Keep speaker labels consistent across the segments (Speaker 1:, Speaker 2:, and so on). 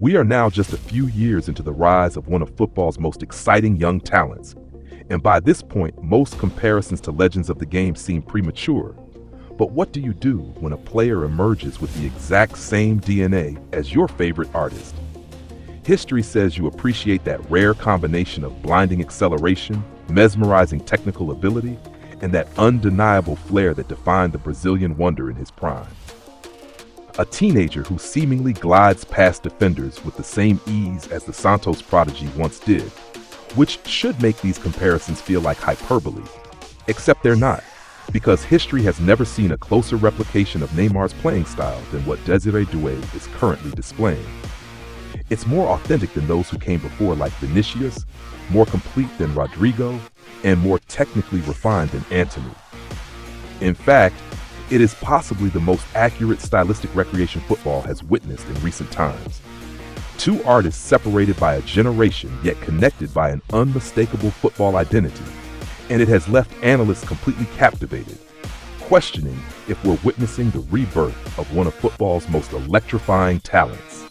Speaker 1: We are now just a few years into the rise of one of football's most exciting young talents, and by this point, most comparisons to legends of the game seem premature. But what do you do when a player emerges with the exact same DNA as your favorite artist? History says you appreciate that rare combination of blinding acceleration, mesmerizing technical ability, and that undeniable flair that defined the Brazilian wonder in his prime. A teenager who seemingly glides past defenders with the same ease as the Santos prodigy once did, which should make these comparisons feel like hyperbole. Except they're not, because history has never seen a closer replication of Neymar's playing style than what Désiré Doué is currently displaying. It's more authentic than those who came before like Vinicius, more complete than Rodrigo, and more technically refined than Antony. In fact, it is possibly the most accurate stylistic recreation football has witnessed in recent times. Two artists separated by a generation yet connected by an unmistakable football identity, and it has left analysts completely captivated, questioning if we're witnessing the rebirth of one of football's most electrifying talents.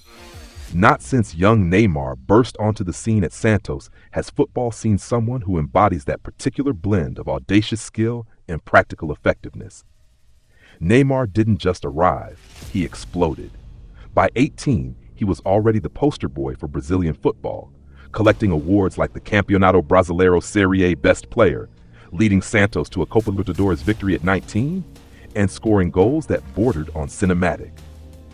Speaker 1: Not since young Neymar burst onto the scene at Santos has football seen someone who embodies that particular blend of audacious skill and practical effectiveness. Neymar didn't just arrive, he exploded. By 18, he was already the poster boy for Brazilian football, collecting awards like the Campeonato Brasileiro Serie A Best Player, leading Santos to a Copa Libertadores victory at 19, and scoring goals that bordered on cinematic.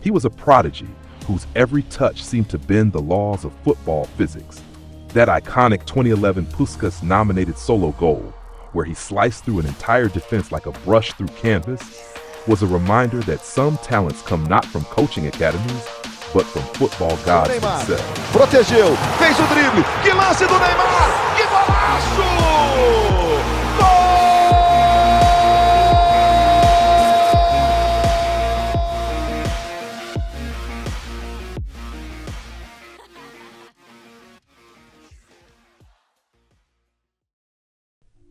Speaker 1: He was a prodigy whose every touch seemed to bend the laws of football physics. That iconic 2011 Puskas-nominated solo goal, where he sliced through an entire defense like a brush through canvas, was a reminder that some talents come not from coaching academies, but from football gods
Speaker 2: Neymar
Speaker 1: themselves.
Speaker 2: protegeu, fez o drible, que lance do Neymar, que golaço!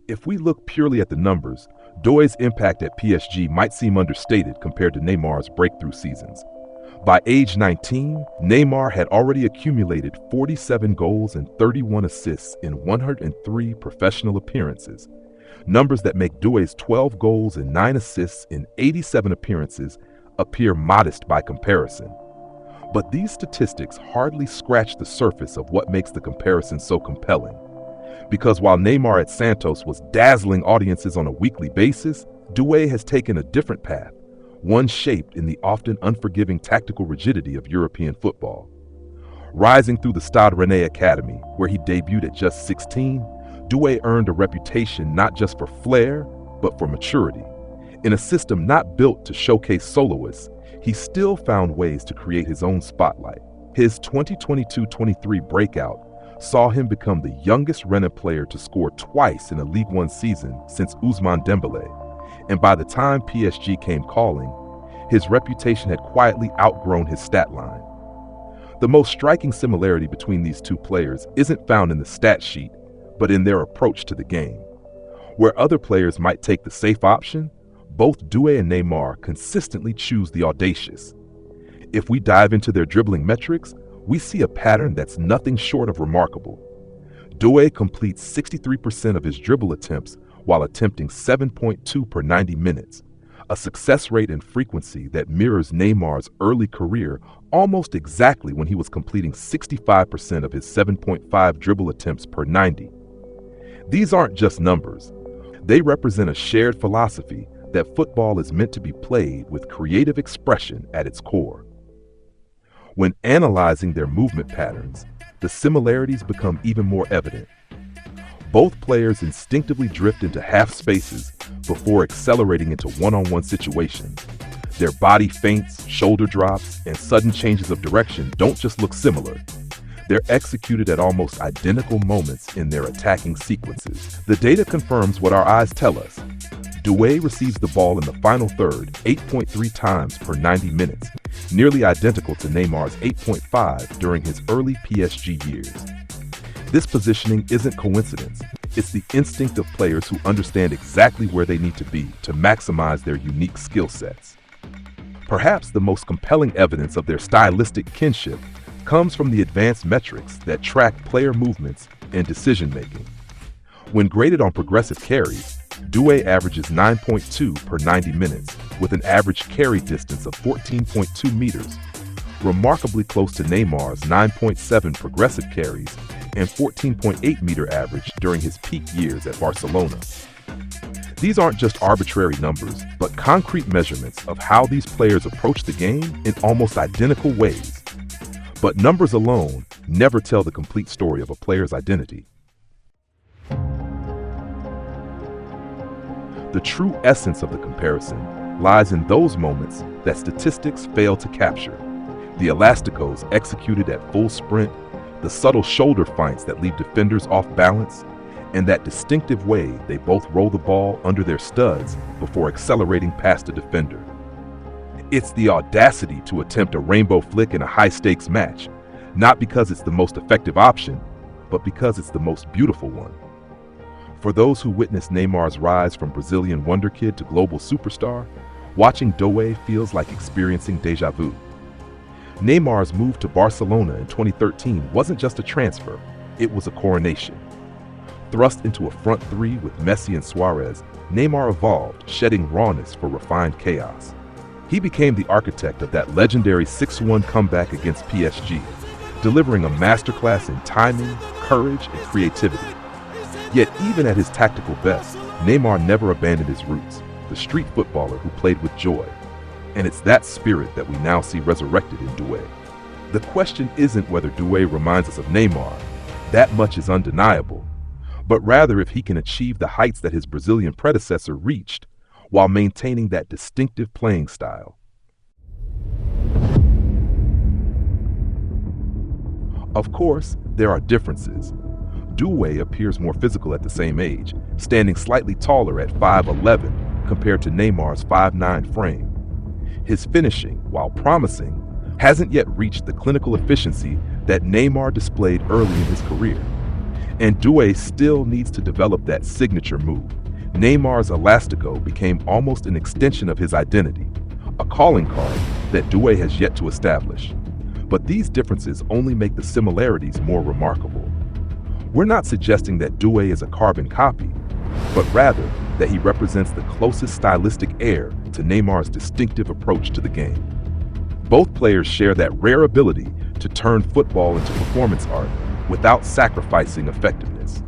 Speaker 1: If we look purely at the numbers, Doué's impact at PSG might seem understated compared to Neymar's breakthrough seasons. By age 19, Neymar had already accumulated 47 goals and 31 assists in 103 professional appearances, numbers that make Doué's 12 goals and 9 assists in 87 appearances appear modest by comparison. But these statistics hardly scratch the surface of what makes the comparison so compelling. Because while Neymar at Santos was dazzling audiences on a weekly basis, Doué has taken a different path, one shaped in the often unforgiving tactical rigidity of European football. Rising through the Stade Rennais academy, where he debuted at just 16, Doué earned a reputation not just for flair, but for maturity. In a system not built to showcase soloists, he still found ways to create his own spotlight. His 2022-23 breakout saw him become the youngest Rennes player to score twice in a Ligue 1 season since Ousmane Dembélé, and by the time PSG came calling, his reputation had quietly outgrown his stat line. The most striking similarity between these two players isn't found in the stat sheet, but in their approach to the game. Where other players might take the safe option, both Doué and Neymar consistently choose the audacious. If we dive into their dribbling metrics, we see a pattern that's nothing short of remarkable. Doué completes 63% of his dribble attempts while attempting 7.2 per 90 minutes, a success rate and frequency that mirrors Neymar's early career almost exactly when he was completing 65% of his 7.5 dribble attempts per 90. These aren't just numbers. They represent a shared philosophy that football is meant to be played with creative expression at its core. When analyzing their movement patterns, the similarities become even more evident. Both players instinctively drift into half spaces before accelerating into one-on-one situations. Their body feints, shoulder drops, and sudden changes of direction don't just look similar. They're executed at almost identical moments in their attacking sequences. The data confirms what our eyes tell us. Doué receives the ball in the final third 8.3 times per 90 minutes, nearly identical to Neymar's 8.5 during his early PSG years. This positioning isn't coincidence. It's the instinct of players who understand exactly where they need to be to maximize their unique skill sets. Perhaps the most compelling evidence of their stylistic kinship comes from the advanced metrics that track player movements and decision-making. When graded on progressive carries, Doué averages 9.2 per 90 minutes with an average carry distance of 14.2 meters, remarkably close to Neymar's 9.7 progressive carries and 14.8 meter average during his peak years at Barcelona. These aren't just arbitrary numbers, but concrete measurements of how these players approach the game in almost identical ways. But numbers alone never tell the complete story of a player's identity. The true essence of the comparison lies in those moments that statistics fail to capture. The elasticos executed at full sprint, the subtle shoulder feints that leave defenders off balance, and that distinctive way they both roll the ball under their studs before accelerating past a defender. It's the audacity to attempt a rainbow flick in a high-stakes match, not because it's the most effective option, but because it's the most beautiful one. For those who witnessed Neymar's rise from Brazilian Wonderkid to global superstar, watching Doué feels like experiencing déjà vu. Neymar's move to Barcelona in 2013 wasn't just a transfer, it was a coronation. Thrust into a front three with Messi and Suarez, Neymar evolved, shedding rawness for refined chaos. He became the architect of that legendary 6-1 comeback against PSG, delivering a masterclass in timing, courage, and creativity. Yet even at his tactical best, Neymar never abandoned his roots, the street footballer who played with joy. And it's that spirit that we now see resurrected in Doué. The question isn't whether Doué reminds us of Neymar, that much is undeniable, but rather if he can achieve the heights that his Brazilian predecessor reached while maintaining that distinctive playing style. Of course, there are differences. Doué appears more physical at the same age, standing slightly taller at 5'11" compared to Neymar's 5'9" frame. His finishing, while promising, hasn't yet reached the clinical efficiency that Neymar displayed early in his career. And Doué still needs to develop that signature move. Neymar's elastico became almost an extension of his identity, a calling card that Doué has yet to establish. But these differences only make the similarities more remarkable. We're not suggesting that Doué is a carbon copy, but rather that he represents the closest stylistic heir to Neymar's distinctive approach to the game. Both players share that rare ability to turn football into performance art without sacrificing effectiveness.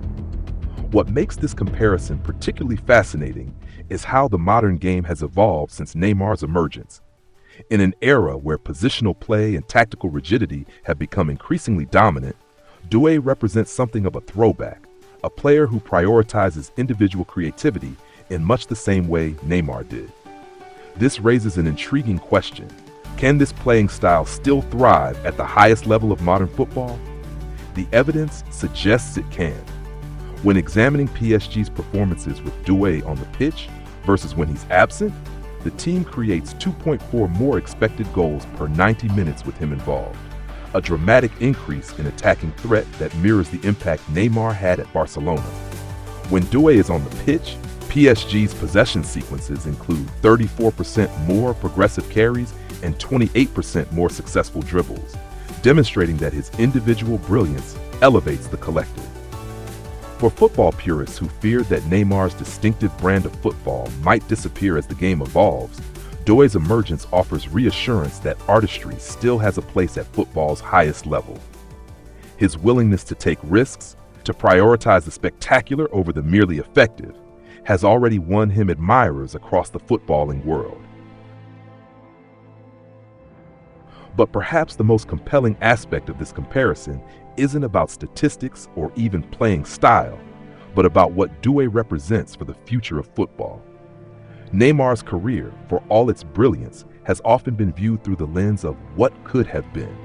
Speaker 1: What makes this comparison particularly fascinating is how the modern game has evolved since Neymar's emergence. In an era where positional play and tactical rigidity have become increasingly dominant, Doué represents something of a throwback, a player who prioritizes individual creativity in much the same way Neymar did. This raises an intriguing question. Can this playing style still thrive at the highest level of modern football? The evidence suggests it can. When examining PSG's performances with Doué on the pitch versus when he's absent, the team creates 2.4 more expected goals per 90 minutes with him involved, a dramatic increase in attacking threat that mirrors the impact Neymar had at Barcelona. When Doué is on the pitch, PSG's possession sequences include 34% more progressive carries and 28% more successful dribbles, demonstrating that his individual brilliance elevates the collective. For football purists who feared that Neymar's distinctive brand of football might disappear as the game evolves, Doué's emergence offers reassurance that artistry still has a place at football's highest level. His willingness to take risks, to prioritize the spectacular over the merely effective, has already won him admirers across the footballing world. But perhaps the most compelling aspect of this comparison isn't about statistics or even playing style, but about what Doué represents for the future of football. Neymar's career, for all its brilliance, has often been viewed through the lens of what could have been.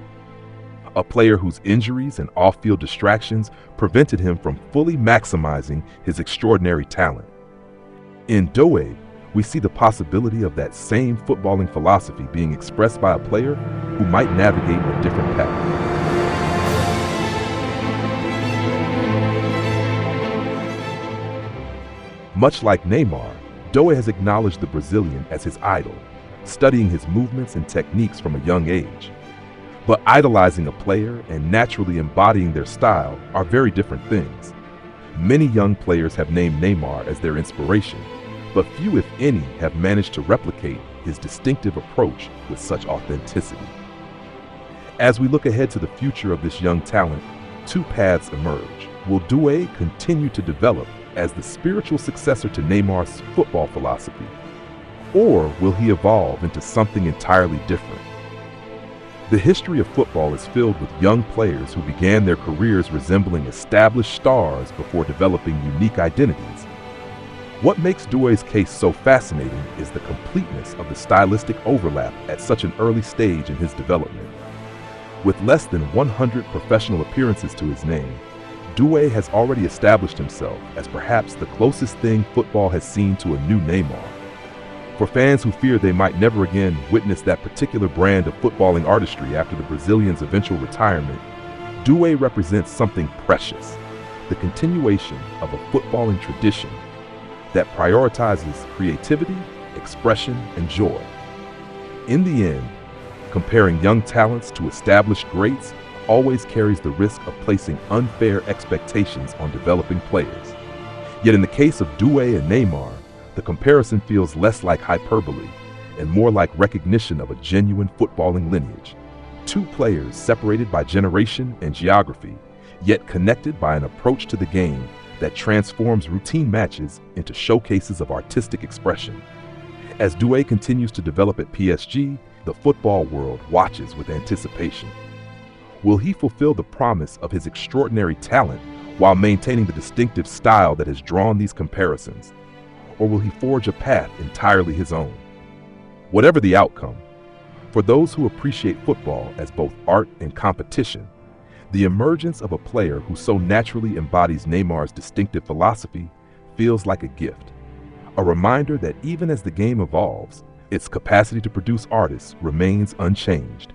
Speaker 1: A player whose injuries and off-field distractions prevented him from fully maximizing his extraordinary talent. In Doué, we see the possibility of that same footballing philosophy being expressed by a player who might navigate a different path. Much like Neymar, Doué has acknowledged the Brazilian as his idol, studying his movements and techniques from a young age. But idolizing a player and naturally embodying their style are very different things. Many young players have named Neymar as their inspiration, but few, if any, have managed to replicate his distinctive approach with such authenticity. As we look ahead to the future of this young talent, two paths emerge. Will Doué continue to develop as the spiritual successor to Neymar's football philosophy, or will he evolve into something entirely different? The history of football is filled with young players who began their careers resembling established stars before developing unique identities. What makes Doué's case so fascinating is the completeness of the stylistic overlap at such an early stage in his development. With less than 100 professional appearances to his name, Doué has already established himself as perhaps the closest thing football has seen to a new Neymar. For fans who fear they might never again witness that particular brand of footballing artistry after the Brazilian's eventual retirement, Doué represents something precious, the continuation of a footballing tradition that prioritizes creativity, expression, and joy. In the end, comparing young talents to established greats always carries the risk of placing unfair expectations on developing players. Yet in the case of Doué and Neymar, the comparison feels less like hyperbole and more like recognition of a genuine footballing lineage. Two players separated by generation and geography, yet connected by an approach to the game that transforms routine matches into showcases of artistic expression. As Doué continues to develop at PSG, the football world watches with anticipation. Will he fulfill the promise of his extraordinary talent while maintaining the distinctive style that has drawn these comparisons? Or will he forge a path entirely his own? Whatever the outcome, for those who appreciate football as both art and competition, the emergence of a player who so naturally embodies Neymar's distinctive philosophy feels like a gift, a reminder that even as the game evolves, its capacity to produce artists remains unchanged.